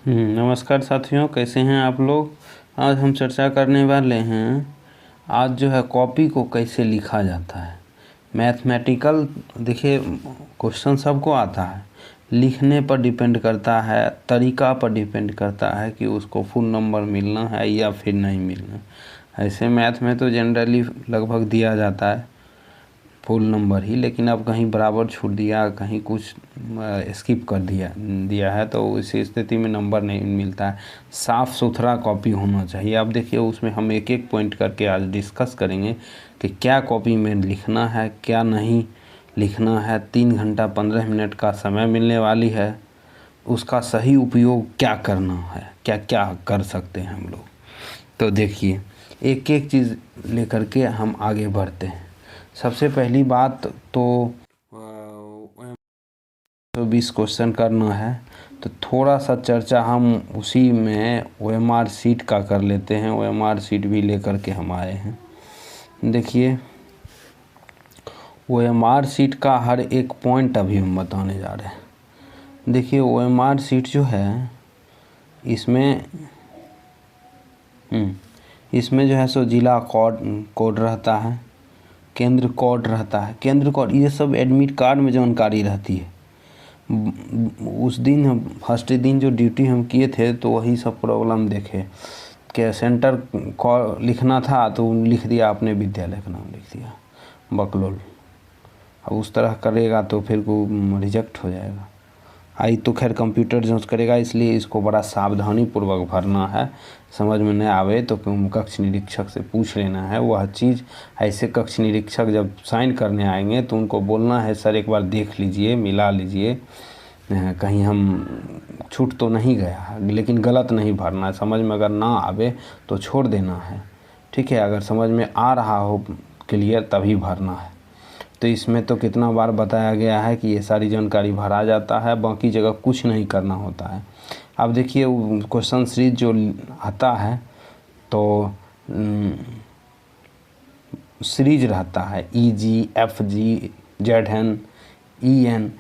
नमस्कार साथियों, कैसे हैं आप लोग। आज हम चर्चा करने वाले हैं आज जो है कॉपी को कैसे लिखा जाता है। मैथमेटिकल देखिए क्वेश्चन सबको आता है, लिखने पर डिपेंड करता है, तरीका पर डिपेंड करता है कि उसको फुल नंबर मिलना है या फिर नहीं मिलना। ऐसे मैथ में तो जनरली लगभग दिया जाता है फुल नंबर ही, लेकिन अब कहीं बराबर छूट दिया, कहीं कुछ स्किप कर दिया है तो उस स्थिति में नंबर नहीं मिलता है। साफ़ सुथरा कॉपी होना चाहिए। अब देखिए उसमें हम एक एक पॉइंट करके आज डिस्कस करेंगे कि क्या कॉपी में लिखना है, क्या नहीं लिखना है। 3 घंटा 15 मिनट का समय मिलने वाली है, उसका सही उपयोग क्या करना है, क्या क्या कर सकते हैं हम लोग। तो देखिए एक एक चीज़ लेकर के हम आगे बढ़ते हैं। सबसे पहली बात तो 20 क्वेश्चन करना है, तो थोड़ा सा चर्चा हम उसी में OMR शीट का कर लेते हैं। OMR शीट भी लेकर के हम आए हैं। देखिए OMR शीट का हर एक पॉइंट अभी हम बताने जा रहे हैं। देखिए OMR शीट जो है इसमें जो है सो जिला कोड रहता है, केंद्र कोड रहता है। केंद्र कोड ये सब एडमिट कार्ड में जानकारी रहती है। उस दिन हम फर्स्ट दिन जो ड्यूटी हम किए थे तो वही सब प्रॉब्लम देखे कि सेंटर को लिखना था तो लिख दिया, अपने विद्यालय का नाम लिख दिया बकलोल। अब उस तरह करेगा तो फिर को रिजेक्ट हो जाएगा। आई तो खैर कंप्यूटर जांच करेगा, इसलिए इसको बड़ा सावधानी पूर्वक भरना है। समझ में नहीं आवे तो कक्ष निरीक्षक से पूछ लेना है वह चीज़। ऐसे कक्ष निरीक्षक जब साइन करने आएंगे तो उनको बोलना है सर एक बार देख लीजिए, मिला लीजिए, कहीं हम छूट तो नहीं गया, लेकिन गलत नहीं भरना है। समझ में अगर ना आवे तो छोड़ देना है, ठीक है। अगर समझ में आ रहा हो क्लियर तभी भरना है। तो इसमें तो कितना बार बताया गया है कि ये सारी जानकारी भरा जाता है, बाकी जगह कुछ नहीं करना होता है। अब देखिए क्वेश्चन सीरीज जो आता है तो सीरीज रहता है EG FG ZN EN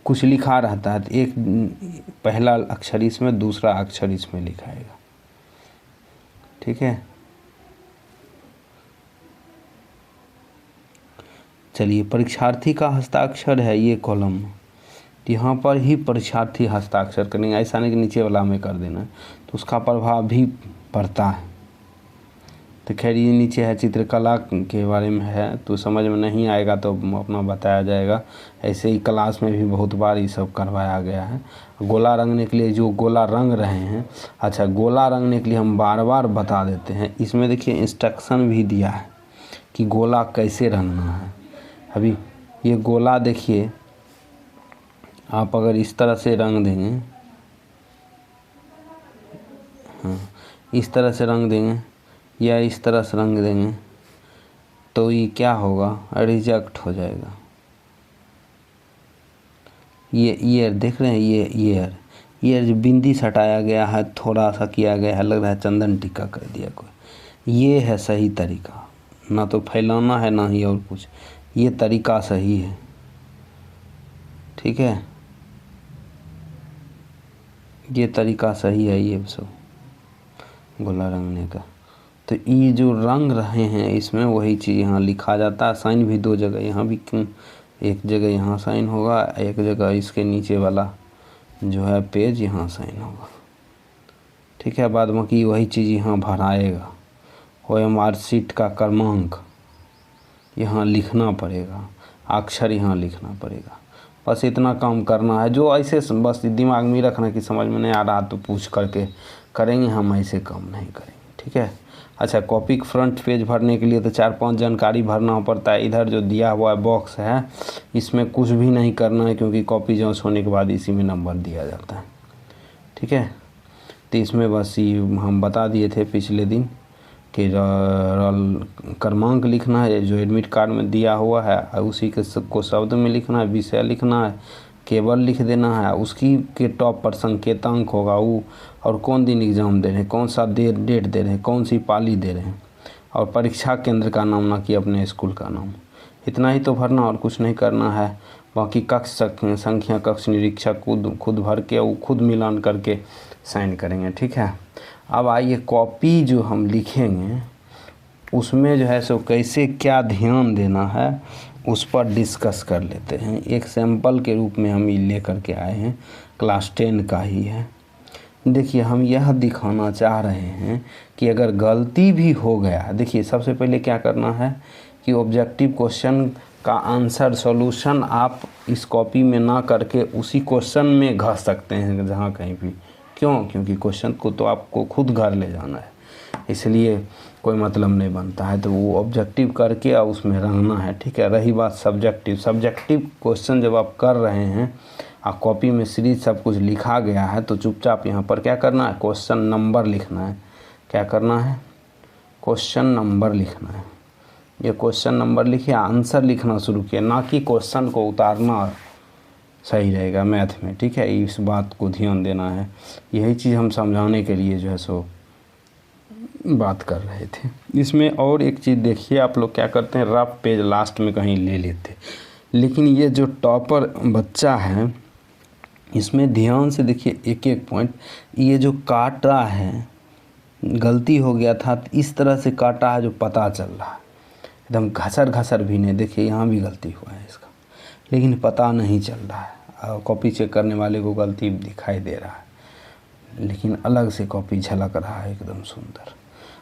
कुछ लिखा रहता है। तो एक पहला अक्षर इसमें, दूसरा अक्षर इसमें लिखाएगा, ठीक है। चलिए परीक्षार्थी का हस्ताक्षर है ये कॉलम, यहाँ पर ही परीक्षार्थी हस्ताक्षर करेंगे, ऐसा नहीं कि नीचे वाला में कर देना, तो उसका प्रभाव भी पड़ता है। तो खैर ये नीचे है चित्रकला के बारे में है, तो समझ में नहीं आएगा तो अपना बताया जाएगा। ऐसे ही क्लास में भी बहुत बार ये सब करवाया गया है। गोला रंगने के लिए जो गोला रंग रहे हैं, अच्छा गोला रंगने के लिए हम बार बार बता देते हैं। इसमें देखिए इंस्ट्रक्शन भी दिया है कि गोला कैसे रंगना है। अभी ये गोला देखिए, आप अगर इस तरह से रंग देंगे, हाँ इस तरह से रंग देंगे या इस तरह से रंग देंगे तो ये क्या होगा, रिजेक्ट हो जाएगा। ये ईयर देख रहे हैं, ये ईयर जो बिंदी सटाया गया है, थोड़ा सा किया गया है, लग रहा है चंदन टिक्का कर दिया कोई। ये है सही तरीका, ना तो फैलाना है ना ही और कुछ, ये तरीका सही है, ठीक है। ये तरीका सही है ये सब गोला रंगने का। तो ये जो रंग रहे हैं इसमें वही चीज़ यहाँ लिखा जाता है। साइन भी 2 जगह, यहाँ भी एक जगह यहाँ साइन होगा, एक जगह इसके नीचे वाला जो है पेज यहाँ साइन होगा, ठीक है। बाद बाकी वही चीज़ यहाँ भराएगा। OMR शीट का क्रमांक यहाँ लिखना पड़ेगा, अक्षर यहाँ लिखना पड़ेगा। बस इतना काम करना है। जो ऐसे बस दिमाग में रखना कि समझ में नहीं आ रहा तो पूछ करके करेंगे, हम ऐसे काम नहीं करेंगे, ठीक है। अच्छा कॉपी फ्रंट पेज भरने के लिए तो 4-5 जानकारी भरना पड़ता है। इधर जो दिया हुआ है बॉक्स है इसमें कुछ भी नहीं करना है, क्योंकि कॉपी जांच होने के बाद इसी में नंबर दिया जाता है, ठीक है। तो इसमें बस ये हम बता दिए थे पिछले दिन कि क्रमांक लिखना है जो एडमिट कार्ड में दिया हुआ है, उसी के को शब्द में लिखना है, विषय लिखना है, केवल लिख देना है, उसकी के टॉप पर संकेतांक होगा वो, और कौन दिन एग्ज़ाम दे रहे हैं, कौन सा डेट दे रहे हैं, कौन सी पाली दे रहे हैं, और परीक्षा केंद्र का नाम, ना कि अपने स्कूल का नाम। इतना ही तो भरना और कुछ नहीं करना है। बाकी कक्ष संख्या कक्ष निरीक्षक खुद भर के वो खुद मिलान करके साइन करेंगे। ठीक है, अब आइए कॉपी जो हम लिखेंगे उसमें जो है सो कैसे क्या ध्यान देना है उस पर डिस्कस कर लेते हैं। एक सैंपल के रूप में हम ये लेकर के आए हैं, क्लास 10 का ही है। देखिए हम यह दिखाना चाह रहे हैं कि अगर गलती भी हो गया, देखिए सबसे पहले क्या करना है कि ऑब्जेक्टिव क्वेश्चन का आंसर सॉल्यूशन आप इस कॉपी में ना करके उसी क्वेश्चन में घस सकते हैं जहाँ कहीं भी। क्यों? क्योंकि क्वेश्चन को तो आपको खुद घर ले जाना है, इसलिए कोई मतलब नहीं बनता है। तो वो ऑब्जेक्टिव करके और उसमें रंगना है। ठीक है, रही बात सब्जेक्टिव क्वेश्चन जब आप कर रहे हैं और कॉपी में सीरीज सब कुछ लिखा गया है तो चुपचाप यहाँ पर क्या करना है, क्वेश्चन नंबर लिखना है। क्या करना है? क्वेश्चन नंबर लिखना है। ये क्वेश्चन नंबर लिखिए, आंसर लिखना शुरू किया, ना कि क्वेश्चन को उतारना सही रहेगा मैथ में। ठीक है, इस बात को ध्यान देना है। यही चीज़ हम समझाने के लिए जो है सो बात कर रहे थे। इसमें और एक चीज़ देखिए, आप लोग क्या करते हैं, रफ पेज लास्ट में कहीं ले लेते, लेकिन ये जो टॉपर बच्चा है इसमें ध्यान से देखिए एक एक पॉइंट। ये जो काटा है, गलती हो गया था तो इस तरह से काटा है जो पता चल रहा है, एकदम घसर भी नहीं। देखिए यहाँ भी गलती हुआ है इसका, लेकिन पता नहीं चल रहा है। कॉपी चेक करने वाले को गलती दिखाई दे रहा है, लेकिन अलग से कॉपी झलक रहा है एकदम सुंदर।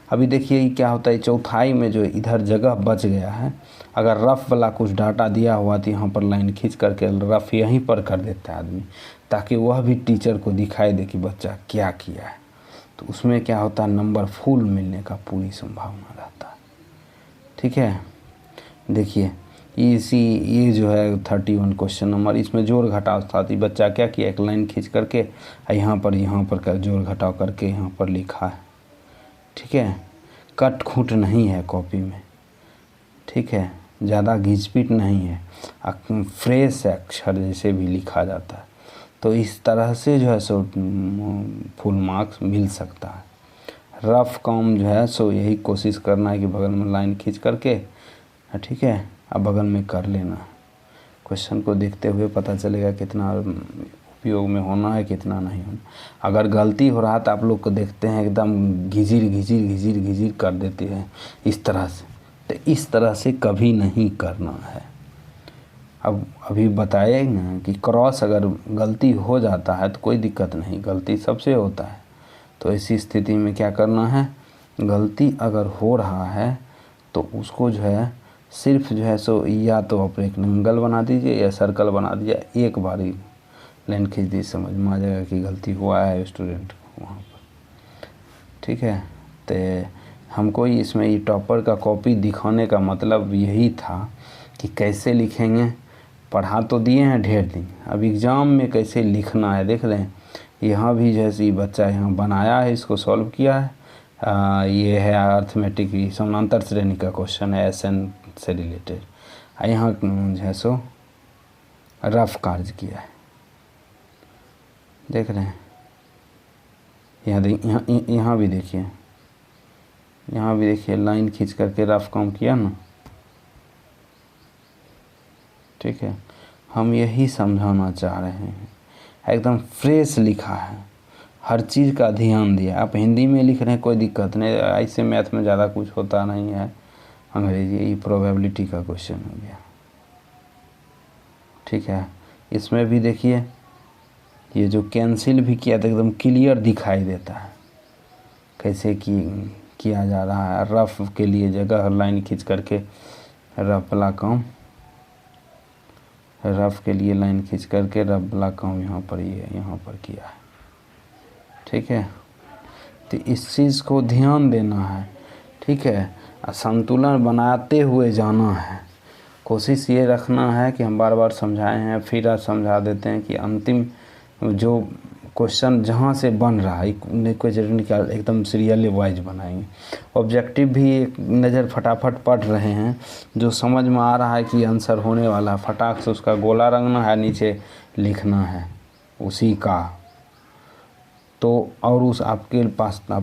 अभी देखिए क्या होता है, चौथाई में जो इधर जगह बच गया है, अगर रफ़ वाला कुछ डाटा दिया हुआ तो यहाँ पर लाइन खींच करके रफ़ यहीं पर कर देता है आदमी, ताकि वह भी टीचर को दिखाई दे कि बच्चा क्या किया है। तो उसमें क्या होता है, नंबर फुल मिलने का पूरी संभावना रहता है। ठीक है, देखिए ये जो है 31 क्वेश्चन नंबर, इसमें जोड़ घटाव था। तो बच्चा क्या किया, एक लाइन खींच करके यहाँ पर कर जोड़ घटाव करके यहाँ पर लिखा है। ठीक है, कट खूट नहीं है कॉपी में। ठीक है, ज़्यादा घिचपिट नहीं है, फ्रेश है अक्षर जैसे भी लिखा जाता है। तो इस तरह से जो है सो फुल मार्क्स मिल सकता है। रफ़ काम जो है सो यही कोशिश करना है कि बगल में लाइन खींच करके, ठीक है, अब बगल में कर लेना। क्वेश्चन को देखते हुए पता चलेगा कितना उपयोग में होना है, कितना नहीं होना। अगर गलती हो रहा तो आप लोग को देखते हैं एकदम घिजिर कर देते हैं इस तरह से। तो इस तरह से कभी नहीं करना है। अब अभी बताए ना कि क्रॉस अगर गलती हो जाता है तो कोई दिक्कत नहीं, गलती सबसे होता है। तो ऐसी स्थिति में क्या करना है, गलती अगर हो रहा है तो उसको जो है सिर्फ जो है सो या तो आप एक एंगल बना दीजिए या सर्कल बना दीजिए, एक बार ही लाइन खींच दी, समझ में आ जाएगा कि गलती हुआ है स्टूडेंट को वहाँ पर। ठीक है, तो हमको इसमें ये टॉपर का कॉपी दिखाने का मतलब यही था कि कैसे लिखेंगे। पढ़ा तो दिए हैं ढेर दिन, अब एग्ज़ाम में कैसे लिखना है देख लें। यहाँ भी जैसे बच्चा यहाँ बनाया है, इसको सॉल्व किया है। ये है अर्थमेटिक समानांतर श्रेणी का क्वेश्चन है, SN से रिलेटेड। यहाँ जो है सो रफ कार्य किया है, देख रहे हैं। यहाँ भी देखिए, यहाँ भी देखिए लाइन खींच करके रफ काम किया ना। ठीक है, हम यही समझाना चाह रहे हैं, एकदम फ्रेश लिखा है, हर चीज़ का ध्यान दिया। आप हिंदी में लिख रहे हैं कोई दिक्कत नहीं, ऐसे मैथ में ज़्यादा कुछ होता नहीं है। अंग्रेजी ये प्रोबेबिलिटी का क्वेश्चन हो गया। ठीक है, इसमें भी देखिए ये जो कैंसिल भी किया था एकदम क्लियर दिखाई देता है कैसे किया जा रहा है। रफ के लिए जगह लाइन खींच करके रफ वाला काम, रफ के लिए लाइन खींच करके रफ वाला काम यहाँ पर किया है। ठीक है, तो इस चीज़ को ध्यान देना है। ठीक है, संतुलन बनाते हुए जाना है। कोशिश ये रखना है कि हम बार बार समझाए हैं, फिर आप समझा देते हैं कि अंतिम जो क्वेश्चन जहाँ से बन रहा है एकदम सीरियली वाइज बनाएंगे। ऑब्जेक्टिव भी एक नज़र फटाफट पढ़ रहे हैं, जो समझ में आ रहा है कि आंसर होने वाला, फटाक से उसका गोला रंगना है, नीचे लिखना है उसी का। तो और उस आप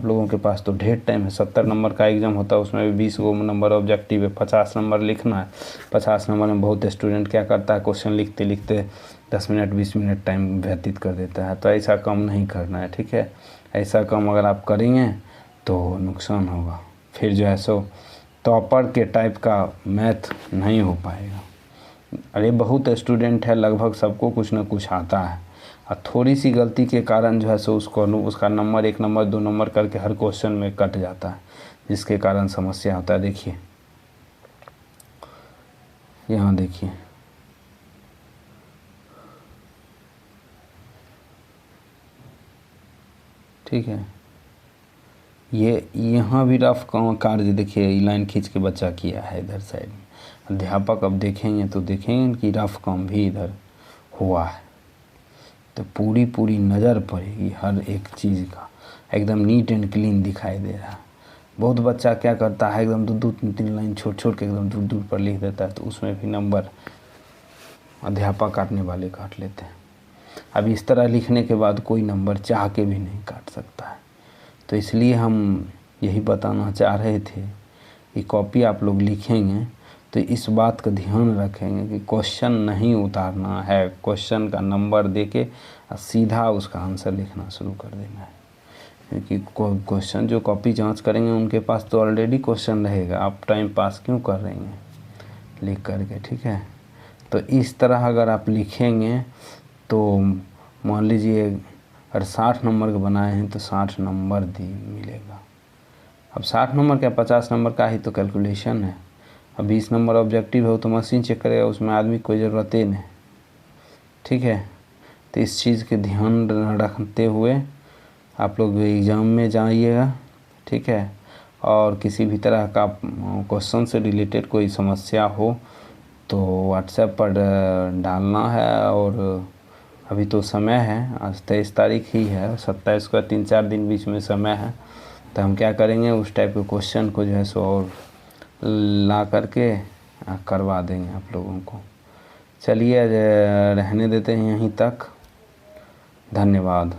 लोगों के पास तो ढेर टाइम है। 70 नंबर का एग्ज़ाम होता है, उसमें भी 20 नंबर ऑब्जेक्टिव है, 50 नंबर लिखना है। 50 नंबर में बहुत स्टूडेंट क्या करता है, क्वेश्चन लिखते लिखते 10 मिनट 20 मिनट टाइम व्यतीत कर देता है। तो ऐसा काम नहीं करना है, ठीक है। ऐसा काम अगर आप करेंगे तो नुकसान होगा, फिर जो है सो टॉपर के टाइप का मैथ नहीं हो पाएगा। अरे बहुत स्टूडेंट है, लगभग सबको कुछ ना कुछ आता है, और थोड़ी सी गलती के कारण जो है सो उसका नंबर 1 नंबर 2 नंबर करके हर क्वेश्चन में कट जाता है, जिसके कारण समस्या होता है। देखिए यहाँ देखिए, ठीक है, ये यहाँ भी रफ कार्य देखिए, लाइन खींच के बच्चा किया है इधर साइड में। अध्यापक अब देखेंगे तो देखेंगे कि रफ काम भी इधर हुआ है, तो पूरी नज़र पड़ेगी हर एक चीज़ का, एकदम नीट एंड क्लीन दिखाई दे रहा है। बहुत बच्चा क्या करता है, एकदम 2-2 3-3 लाइन छोड़ के एकदम दूर पर लिख देता है, तो उसमें भी नंबर अध्यापक काटने वाले काट लेते हैं। अब इस तरह लिखने के बाद कोई नंबर चाह के भी नहीं काट सकता है। तो इसलिए हम यही बताना चाह रहे थे कि कॉपी आप लोग लिखेंगे तो इस बात का ध्यान रखेंगे कि क्वेश्चन नहीं उतारना है, क्वेश्चन का नंबर देके सीधा उसका आंसर लिखना शुरू कर देना है। क्योंकि क्वेश्चन जो कॉपी जांच करेंगे उनके पास तो ऑलरेडी क्वेश्चन रहेगा, आप टाइम पास क्यों कर रहे हैं लिख करके, ठीक है। तो इस तरह अगर आप लिखेंगे तो मान लीजिए अगर 60 नंबर के बनाए हैं तो 60 नंबर मिलेगा। अब 60 नंबर क्या 50 नंबर का ही तो कैलकुलेशन है। अब 20 नंबर ऑब्जेक्टिव है, तो मशीन चेक करेगा, उसमें आदमी की कोई ज़रूरत ही नहीं, ठीक है। तो इस चीज़ के ध्यान रखते हुए आप लोग एग्ज़ाम में जाइएगा, ठीक है। और किसी भी तरह का क्वेश्चन से रिलेटेड कोई समस्या हो तो व्हाट्सएप पर डालना है। और अभी तो समय है, आज 23 तारीख ही है, 27 का 3-4 दिन बीच में समय है। तो हम क्या करेंगे, उस टाइप के क्वेश्चन को जो है सो और ला करके करवा देंगे आप लोगों को। चलिए रहने देते हैं यहीं तक, धन्यवाद।